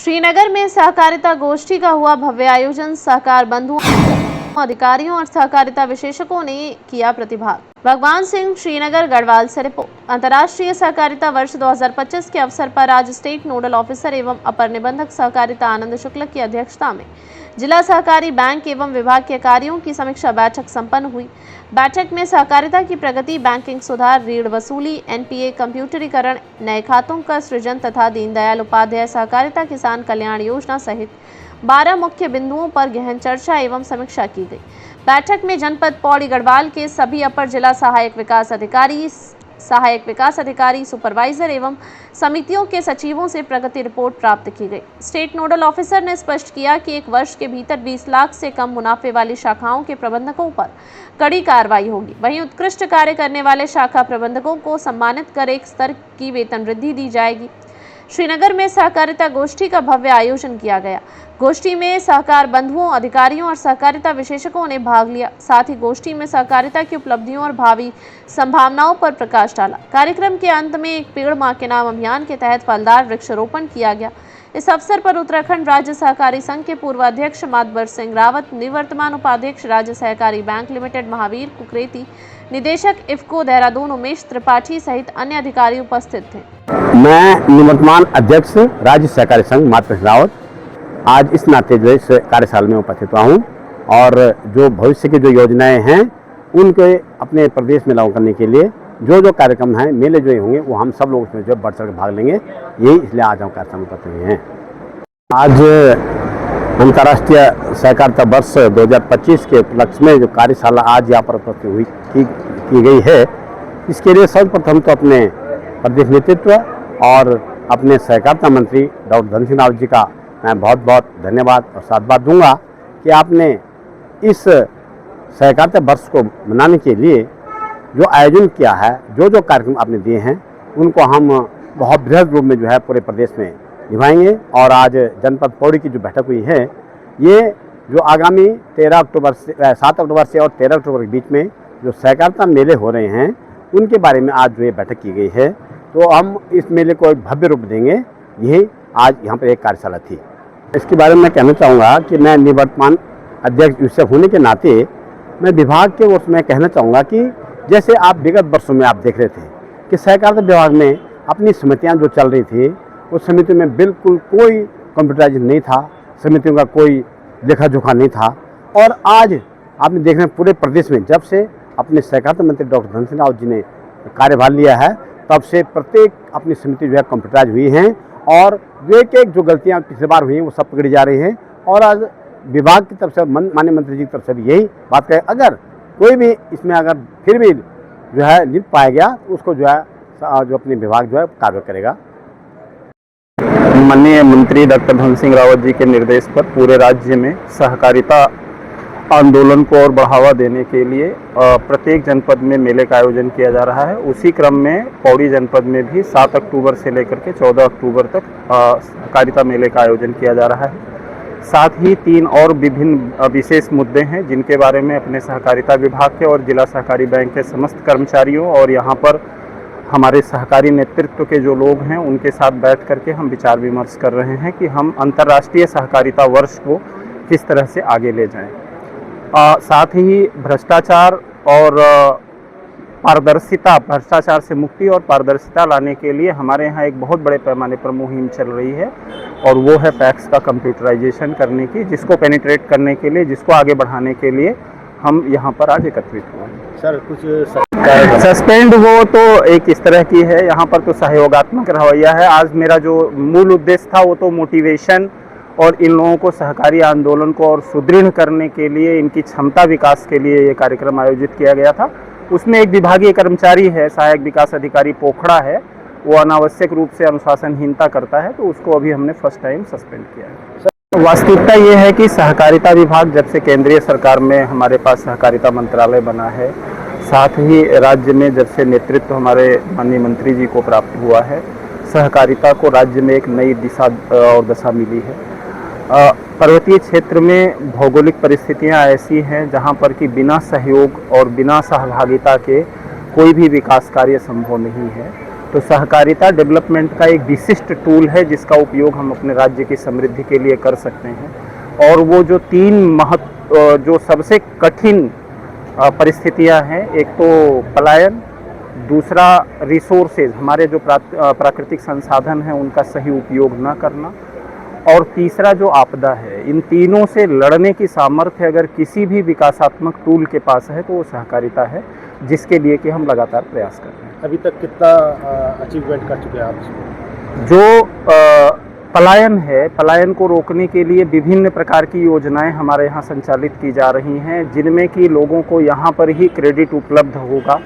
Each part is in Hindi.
श्रीनगर में सहकारिता गोष्ठी का हुआ भव्य आयोजन। सहकार बंधुओं, अधिकारियों और सहकारिता विशेषज्ञों ने किया प्रतिभाग। भगवान सिंह, श्रीनगर, गढ़वाल से रिपोर्ट। अंतर्राष्ट्रीय सहकारिता वर्ष 2025 के अवसर पर आज स्टेट नोडल ऑफिसर एवं अपर निबंधक सहकारिता आनंद शुक्ल की अध्यक्षता में जिला सहकारी बैंक एवं विभाग के कार्यों की समीक्षा बैठक संपन्न हुई। बैठक में सहकारिता की प्रगति, बैंकिंग सुधार, ऋण वसूली, एनपीए कंप्यूटरीकरण, नए खातों का सृजन तथा दीनदयाल उपाध्याय सहकारिता किसान कल्याण योजना सहित 12 मुख्य बिंदुओं पर गहन चर्चा एवं समीक्षा की गई। बैठक में जनपद पौड़ी गढ़वाल के सभी अपर जिला सहायक विकास अधिकारी, सुपरवाइजर एवं समितियों के सचिवों से प्रगति रिपोर्ट प्राप्त की गई। स्टेट नोडल ऑफिसर ने स्पष्ट किया कि एक वर्ष के भीतर 20 लाख से कम मुनाफे वाली शाखाओं के प्रबंधकों पर कड़ी कार्रवाई होगी। वहीं उत्कृष्ट कार्य करने वाले शाखा प्रबंधकों को सम्मानित कर एक स्तर की वेतन वृद्धि दी जाएगी। श्रीनगर में सहकारिता गोष्ठी का भव्य आयोजन किया गया। गोष्ठी में सहकार बंधुओं, अधिकारियों और सहकारिता विशेषज्ञों ने भाग लिया। साथ ही गोष्ठी में सहकारिता की उपलब्धियों और भावी संभावनाओं पर प्रकाश डाला। कार्यक्रम के अंत में एक पेड़ मां के नाम अभियान के तहत फलदार वृक्षारोपण किया गया। इस अवसर पर उत्तराखंड राज्य सहकारी संघ के पूर्व अध्यक्ष मातबर सिंह रावत, निवर्तमान उपाध्यक्ष राज्य सहकारी बैंक लिमिटेड महावीर कुकरेती, निदेशक इफ्को देहरादून उमेश त्रिपाठी सहित अन्य अधिकारी उपस्थित थे। मैं निवर्तमान अध्यक्ष राज्य सहकारी संघ मातबर सिंह रावत आज इस नाते जो इस कार्यशाला में उपस्थित हुआ हूँ और जो भविष्य की जो योजनाएं हैं उनके अपने प्रदेश में लागू करने के लिए जो कार्यक्रम हैं, मेले जो होंगे, वो हम सब लोग उसमें जो बढ़ चढ़ भाग लेंगे। यही इसलिए आज हम कार्यक्रम करते हुए हैं। आज अंतर्राष्ट्रीय सहकारिता वर्ष 2025 के उपलक्ष्य में जो कार्यशाला आज यहाँ पर की गई है, इसके लिए सर्वप्रथम तो अपने प्रदेश नेतृत्व और अपने सहकारिता मंत्री डॉक्टर धन सिंह रावत जी का मैं बहुत बहुत धन्यवाद और साधुवाद दूंगा कि आपने इस सहकारिता वर्ष को मनाने के लिए जो आयोजन किया है, जो कार्यक्रम आपने दिए हैं, उनको हम बहुत बृहद रूप में जो है पूरे प्रदेश में निभाएंगे। और आज जनपद पौड़ी की जो बैठक हुई है, ये जो आगामी 7 अक्टूबर से और 13 अक्टूबर के बीच में जो सहकारिता मेले हो रहे हैं, उनके बारे में आज जो ये बैठक की गई है, तो हम इस मेले को एक भव्य रूप देंगे। यही आज यहाँ पर एक कार्यशाला थी। इसके बारे में मैं कहना चाहूँगा कि मैं निवर्तमान अध्यक्ष विषय होने के नाते मैं विभाग के ओर से मैं कहना चाहूँगा कि जैसे आप विगत वर्षों में आप देख रहे थे कि सहकारिता विभाग में अपनी समितियाँ जो चल रही थी, उस समिति में बिल्कुल कोई कंप्यूटराइजेशन नहीं था, समितियों का कोई लेखा जोखा नहीं था। और आज आपने देख रहे हैं पूरे प्रदेश में जब से अपने सहकारिता मंत्री डॉक्टर धन सिंह रावत जी ने कार्यभार लिया है, तब से प्रत्येक अपनी समिति जो है कंप्यूटराइज हुई हैं और जो एक जो गलतियां पिछली बार हुई हैं वो सब पकड़ी जा रही हैं। और आज विभाग की तरफ से, माननीय मंत्री जी की तरफ से भी यही बात करें, अगर कोई भी इसमें अगर फिर भी जो है लिप्त पाया गया तो उसको जो है जो अपने विभाग जो है कार्रवाई करेगा। माननीय मंत्री डॉक्टर धन सिंह रावत जी के निर्देश पर पूरे राज्य में सहकारिता आंदोलन को और बढ़ावा देने के लिए प्रत्येक जनपद में मेले का आयोजन किया जा रहा है। उसी क्रम में पौड़ी जनपद में भी 7 अक्टूबर से लेकर के 14 अक्टूबर तक सहकारिता मेले का आयोजन किया जा रहा है। साथ ही 3 और विभिन्न विशेष मुद्दे हैं जिनके बारे में अपने सहकारिता विभाग के और जिला सहकारी बैंक के समस्त कर्मचारियों और यहाँ पर हमारे सहकारी नेतृत्व के जो लोग हैं उनके साथ बैठ करके हम विचार विमर्श कर रहे हैं कि हम अंतर्राष्ट्रीय सहकारिता वर्ष को किस तरह से आगे ले जाएं। साथ ही भ्रष्टाचार और भ्रष्टाचार से मुक्ति और पारदर्शिता लाने के लिए हमारे यहाँ एक बहुत बड़े पैमाने पर मुहिम चल रही है और वो है पैक्स का कंप्यूटराइजेशन करने की, जिसको पेनिट्रेट करने के लिए, जिसको आगे बढ़ाने के लिए हम यहाँ पर आज एकत्रित हुए हैं। सर, कुछ सस्पेंड वो तो एक इस तरह की है, यहाँ पर तो सहयोगात्मक रवैया है। आज मेरा जो मूल उद्देश्य था वो तो मोटिवेशन और इन लोगों को सहकारी आंदोलन को और सुदृढ़ करने के लिए, इनकी क्षमता विकास के लिए ये कार्यक्रम आयोजित किया गया था। उसमें एक विभागीय कर्मचारी है, सहायक विकास अधिकारी पोखड़ा है, वो अनावश्यक रूप से अनुशासनहीनता करता है, तो उसको अभी हमने फर्स्ट टाइम सस्पेंड किया है। वास्तविकता ये है कि सहकारिता विभाग जब से केंद्रीय सरकार में हमारे पास सहकारिता मंत्रालय बना है, साथ ही राज्य में जब से नेतृत्व हमारे माननीय मंत्री जी को प्राप्त हुआ है, सहकारिता को राज्य में एक नई दिशा और दशा मिली है। पर्वतीय क्षेत्र में भौगोलिक परिस्थितियां ऐसी हैं जहां पर कि बिना सहयोग और बिना सहभागिता के कोई भी विकास कार्य संभव नहीं है। तो सहकारिता डेवलपमेंट का एक विशिष्ट टूल है जिसका उपयोग हम अपने राज्य की समृद्धि के लिए कर सकते हैं। और वो जो जो सबसे कठिन परिस्थितियां हैं, एक तो पलायन, दूसरा रिसोर्सेज, हमारे जो प्राकृतिक संसाधन हैं उनका सही उपयोग न करना, और तीसरा जो आपदा है, इन तीनों से लड़ने की सामर्थ्य अगर किसी भी विकासात्मक टूल के पास है तो वो सहकारिता है, जिसके लिए कि हम लगातार प्रयास कर रहे हैं। अभी तक कितना अचीवमेंट कर चुके हैं आप इसमें? जो पलायन है, पलायन को रोकने के लिए विभिन्न प्रकार की योजनाएं हमारे यहाँ संचालित की जा रही हैं, जिनमें कि लोगों को यहाँ पर ही क्रेडिट उपलब्ध होगा,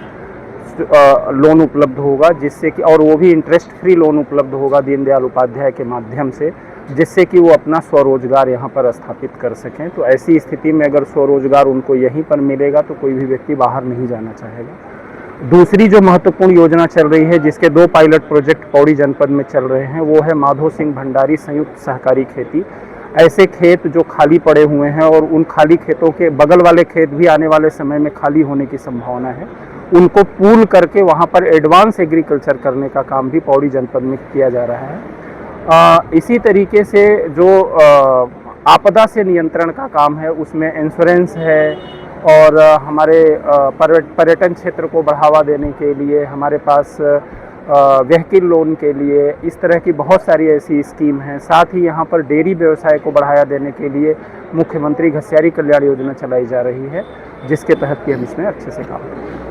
लोन उपलब्ध होगा, जिससे कि, और वो भी इंटरेस्ट फ्री लोन उपलब्ध होगा दीनदयाल उपाध्याय के माध्यम से, जिससे कि वो अपना स्वरोजगार यहाँ पर स्थापित कर सकें। तो ऐसी स्थिति में अगर स्वरोजगार उनको यहीं पर मिलेगा तो कोई भी व्यक्ति बाहर नहीं जाना चाहेगा। दूसरी जो महत्वपूर्ण योजना चल रही है, जिसके 2 पायलट प्रोजेक्ट पौड़ी जनपद में चल रहे हैं, वो है माधो सिंह भंडारी संयुक्त सहकारी खेती। ऐसे खेत जो खाली पड़े हुए हैं और उन खाली खेतों के बगल वाले खेत भी आने वाले समय में खाली होने की संभावना है, उनको पूल करके वहाँ पर एडवांस एग्रीकल्चर करने का काम भी पौड़ी जनपद में किया जा रहा है। इसी तरीके से जो आपदा से नियंत्रण का काम है, उसमें इंश्योरेंस है, और हमारे पर्यटन क्षेत्र को बढ़ावा देने के लिए हमारे पास व्हीकल लोन के लिए इस तरह की बहुत सारी ऐसी स्कीम हैं। साथ ही यहाँ पर डेयरी व्यवसाय को बढ़ावा देने के लिए मुख्यमंत्री घसियारी कल्याण योजना चलाई जा रही है, जिसके तहत कि हम इसमें अच्छे से काम करें।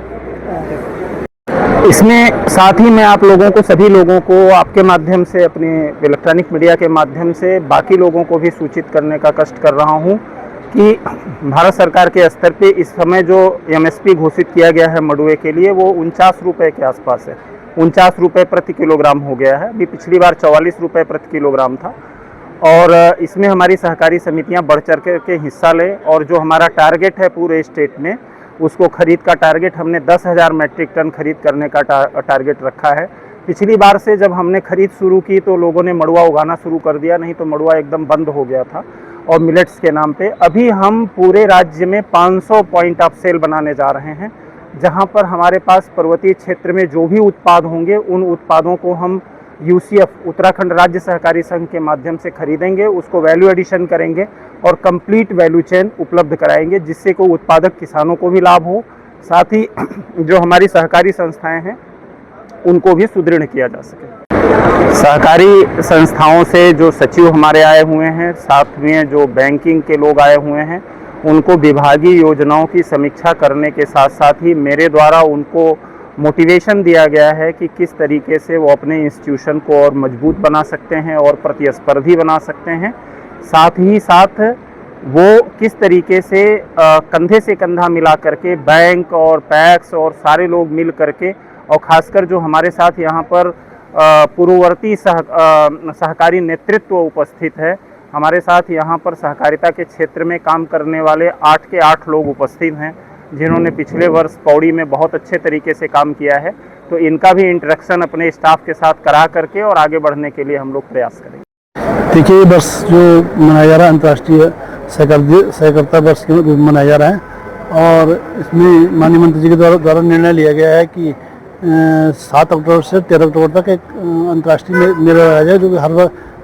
इसमें साथ ही मैं आप लोगों को, सभी लोगों को आपके माध्यम से, अपने इलेक्ट्रॉनिक मीडिया के माध्यम से बाकी लोगों को भी सूचित करने का कष्ट कर रहा हूं कि भारत सरकार के स्तर पे इस समय जो MSP घोषित किया गया है मडुए के लिए, वो 49 रुपये के आसपास है। 49 रुपये प्रति किलोग्राम हो गया है। अभी पिछली बार 44 रुपये प्रति किलोग्राम था। और इसमें हमारी सहकारी समितियां बढ़ चढ़ के हिस्सा लें, और जो हमारा टारगेट है पूरे स्टेट में, उसको खरीद का टारगेट हमने 10,000 मैट्रिक टन खरीद करने का टारगेट रखा है। पिछली बार से जब हमने खरीद शुरू की तो लोगों ने मड़ुआ उगाना शुरू कर दिया, नहीं तो मड़ुआ एकदम बंद हो गया था, और मिलेट्स के नाम पे अभी हम पूरे राज्य में 500 पॉइंट ऑफ सेल बनाने जा रहे हैं, जहां पर हमारे पास पर्वतीय क्षेत्र में जो भी उत्पाद होंगे उन उत्पादों को हम UCF उत्तराखंड राज्य सहकारी संघ के माध्यम से खरीदेंगे, उसको वैल्यू एडिशन करेंगे और कंप्लीट वैल्यू चेन उपलब्ध कराएंगे, जिससे को उत्पादक किसानों को भी लाभ हो, साथ ही जो हमारी सहकारी संस्थाएं हैं उनको भी सुदृढ़ किया जा सके। सहकारी संस्थाओं से जो सचिव हमारे आए हुए हैं, साथ में जो बैंकिंग के लोग आए हुए हैं, उनको विभागीय योजनाओं की समीक्षा करने के साथ साथ ही मेरे द्वारा उनको मोटिवेशन दिया गया है कि किस तरीके से वो अपने इंस्टीट्यूशन को और मजबूत बना सकते हैं और प्रतिस्पर्धी बना सकते हैं। साथ ही साथ वो किस तरीके से कंधे से कंधा मिला करके बैंक और पैक्स और सारे लोग मिल करके, और ख़ासकर जो हमारे साथ यहाँ पर पूर्ववर्ती सहकारी नेतृत्व उपस्थित है, हमारे साथ यहाँ पर सहकारिता के क्षेत्र में काम करने वाले 8 के 8 लोग उपस्थित हैं, जिन्होंने पिछले वर्ष पौड़ी में बहुत अच्छे तरीके से काम किया है। तो इनका भी इंटरेक्शन अपने स्टाफ के साथ करा करके और आगे बढ़ने के लिए हम लोग प्रयास करेंगे। देखिए, ये वर्ष जो मनाया जा रहा है अंतर्राष्ट्रीय सहकारिता वर्ष मनाया जा रहा है, और इसमें माननीय मंत्री जी के द्वारा निर्णय लिया गया है कि 7 अक्टूबर से 13 अक्टूबर तक एक अंतर्राष्ट्रीय मेला लगाया जाए, जो कि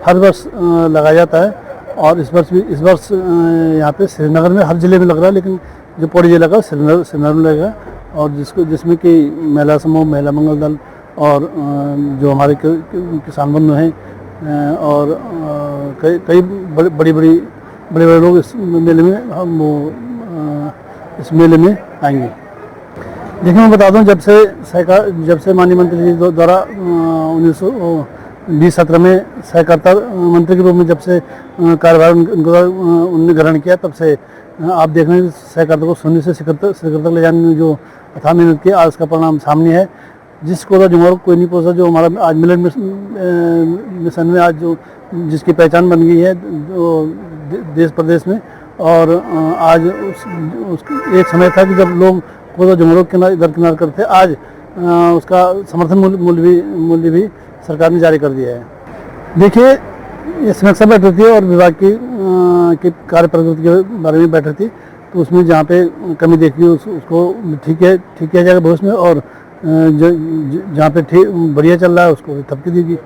हर वर्ष लगाया जाता है। और इस वर्ष यहाँ पे श्रीनगर में हर जिले में लग रहा है, लेकिन जो पौड़ी जिला का श्रीनगर में लगेगा, और जिसमें कि महिला समूह, महिला मंगल दल और जो हमारे किसान बंधु हैं, और कई बड़े लोग इस मेले में इस मेले में आएंगे। देखिए, मैं बता दूं, जब से माननीय मंत्री जी द्वारा 1920-17 में सहकारिता मंत्री के रूप में जब से कार्यभार उन्होंने ग्रहण किया, तब से आप देख रहे हैं सहकारिता को शून्य से शिखर तक ले जाने में जो अथाह मेहनत की, आज उसका परिणाम सामने है। जिसको तो जुमर कोई नहीं पहुँचा, जो हमारा आज मिलेट मिशन में आज जो जिसकी पहचान बन गई है जो देश प्रदेश में, और आज एक समय था कि जब लोग कोदा जुमरों इधर किनार करते, आज उसका समर्थन मूल्य भी सरकार ने जारी कर दिया है। देखिए, ये समीक्षा बैठ रही थी और विभाग की कार्य प्रगति के बारे में बैठ रही थी, तो उसमें जहाँ पे कमी देखी उसको ठीक किया जाएगा भविष्य में, और जहाँ पे ठीक बढ़िया चल रहा है उसको थपकी दी गई।